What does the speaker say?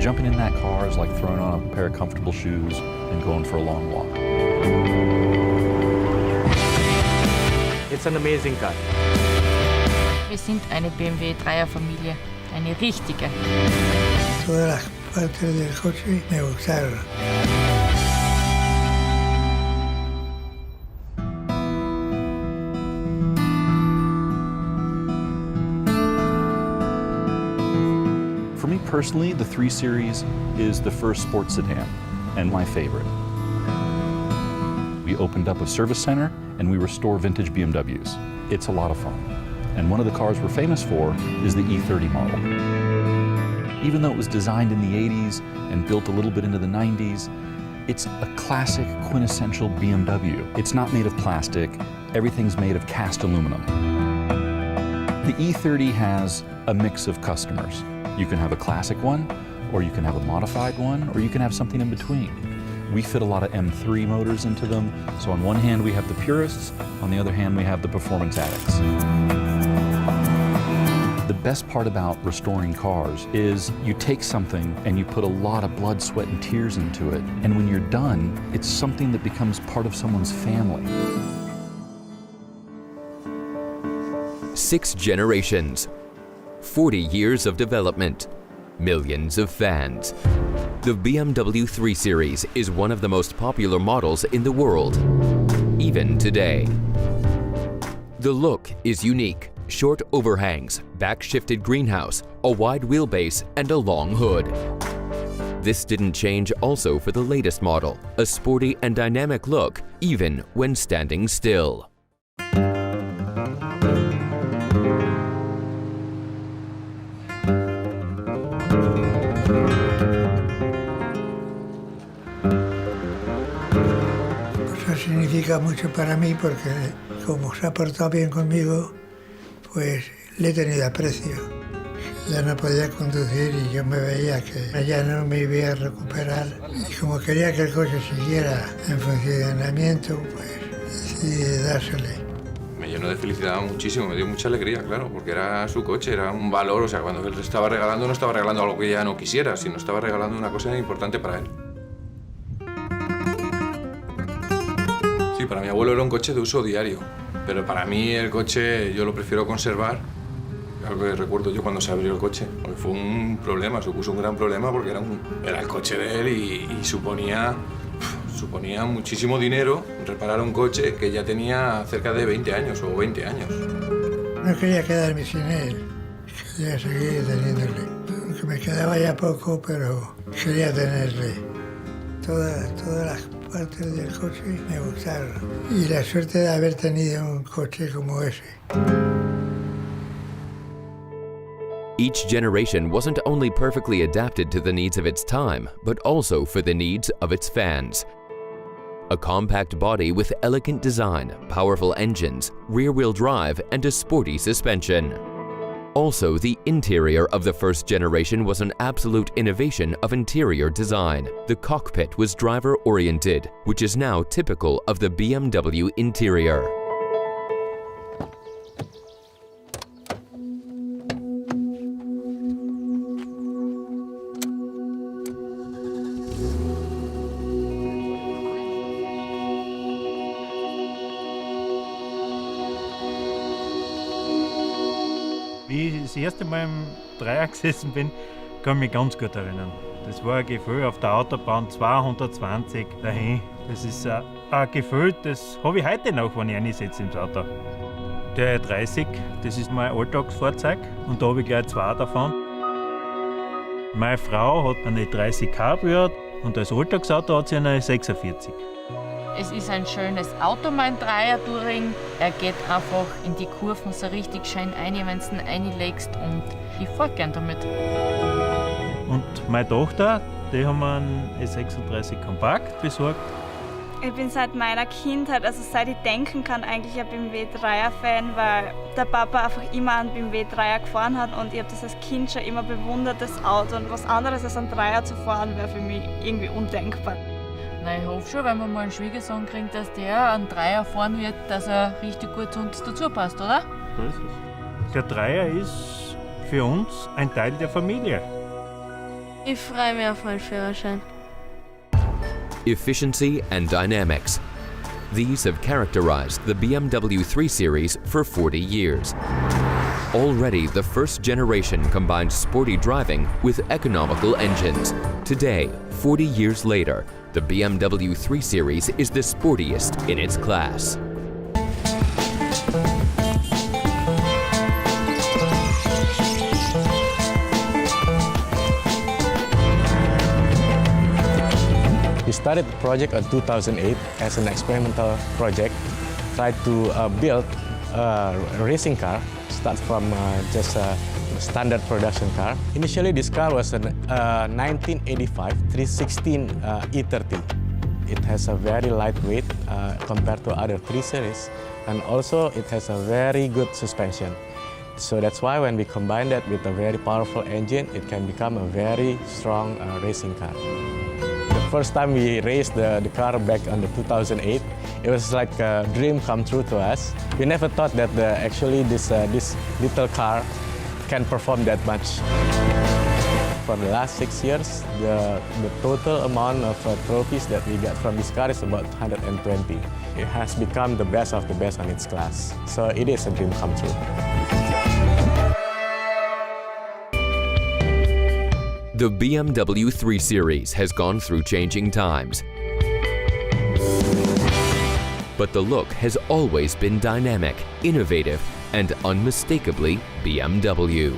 Jumping in that car is like throwing on a pair of comfortable shoes and going for a long walk. It's an amazing car. Wir sind eine BMW 3er-Familie, eine richtige. Todas las partes del coche me gustaron. For me personally, the 3 Series is the first sports sedan and my favorite. We opened up a service center and we restore vintage BMWs. It's a lot of fun. And one of the cars we're famous for is the E30 model. Even though it was designed in the 80s and built a little bit into the 90s, it's a classic quintessential BMW. It's not made of plastic, everything's made of cast aluminum. The E30 has a mix of customers. You can have a classic one, or you can have a modified one, or you can have something in between. We fit a lot of M3 motors into them, so on one hand we have the purists, on the other hand we have the performance addicts. The best part about restoring cars is you take something and you put a lot of blood, sweat, and tears into it, and when you're done, it's something that becomes part of someone's family. 6 generations, 40 years of development, millions of fans. The BMW 3 Series is one of the most popular models in the world, even today. The look is unique. Short overhangs, back-shifted greenhouse, a wide wheelbase, and a long hood. This didn't change also for the latest model, a sporty and dynamic look, even when standing still. Eso significa mucho para mí porque como se ha portado bien conmigo, pues le he tenido aprecio. Ya no podía conducir y yo me veía que ya no me iba a recuperar. Y como quería que el coche siguiera en funcionamiento, pues decidí dársele. Me llenó de felicidad muchísimo, me dio mucha alegría, claro, porque era su coche, era un valor, o sea, cuando él estaba regalando, no estaba regalando algo que ya no quisiera, sino estaba regalando una cosa importante para él. Sí, para mi abuelo era un coche de uso diario, pero para mí el coche yo lo prefiero conservar. Algo que recuerdo yo cuando se abrió el coche, porque fue un problema, supuso un gran problema porque era el coche de él y suponía muchísimo dinero reparar un coche que ya tenía cerca de 20 años o 20 años. No quería quedarme sin él, quería seguir teniéndole. Aunque me quedaba ya poco, pero quería tenerle. Todas las partes del coche me gustaron. Y la suerte de haber tenido un coche como ese. Each generation wasn't only perfectly adapted to the needs of its time, but also for the needs of its fans. A compact body with elegant design, powerful engines, rear-wheel drive, and a sporty suspension. Also, the interior of the first generation was an absolute innovation of interior design. The cockpit was driver-oriented, which is now typical of the BMW interior. Wie ich das erste Mal im Dreier gesessen bin, kann ich mich ganz gut erinnern. Das war ein Gefühl auf der Autobahn 220 dahin. Das ist ein Gefühl, das habe ich heute noch, wenn ich reinsetze ins Auto. Der 30, das ist mein Alltagsfahrzeug und da habe ich gleich 2 davon. Meine Frau hat eine 30 Cabrio und als Alltagsauto hat sie eine 46. Es ist ein schönes Auto, mein Dreier-Touring. Er geht einfach in die Kurven so richtig schön rein, wenn du ihn reinlegst und ich fahre gern damit. Und meine Tochter, die haben mir einen E36 Kompakt besorgt. Ich bin seit meiner Kindheit, also seit ich denken kann, eigentlich ein BMW 3er-Fan, weil der Papa einfach immer einen BMW 3er gefahren hat und ich habe das als Kind schon immer bewundert, das Auto. Und was anderes als einen 3er zu fahren, wäre für mich irgendwie undenkbar. Na, ich hoffe schon, wenn wir mal einen Schwiegersohn kriegen, dass der einen Dreier fahren wird, dass er richtig gut zu uns dazu passt, oder? So ist es. Der Dreier ist für uns ein Teil der Familie. Ich freue mich auf meinen Führerschein. Efficiency and dynamics. These have characterized the BMW 3 Series for 40 years. Already, the first generation combined sporty driving with economical engines. Today, 40 years later, the BMW 3 Series is the sportiest in its class. We started the project in 2008 as an experimental project, tried to build a racing car, start from just a standard production car. Initially, this car was a 1985 316 E30. It has a very lightweight compared to other 3 Series, and also it has a very good suspension. So that's why when we combine that with a very powerful engine, it can become a very strong racing car. The first time we raced the car back in 2008, it was like a dream come true to us. We never thought that actually this little car can perform that much. For the last 6 years, the total amount of trophies that we got from this car is about 120. It has become the best of the best on its class. So it is a dream come true. The BMW 3 Series has gone through changing times. But the look has always been dynamic, innovative, and unmistakably BMW.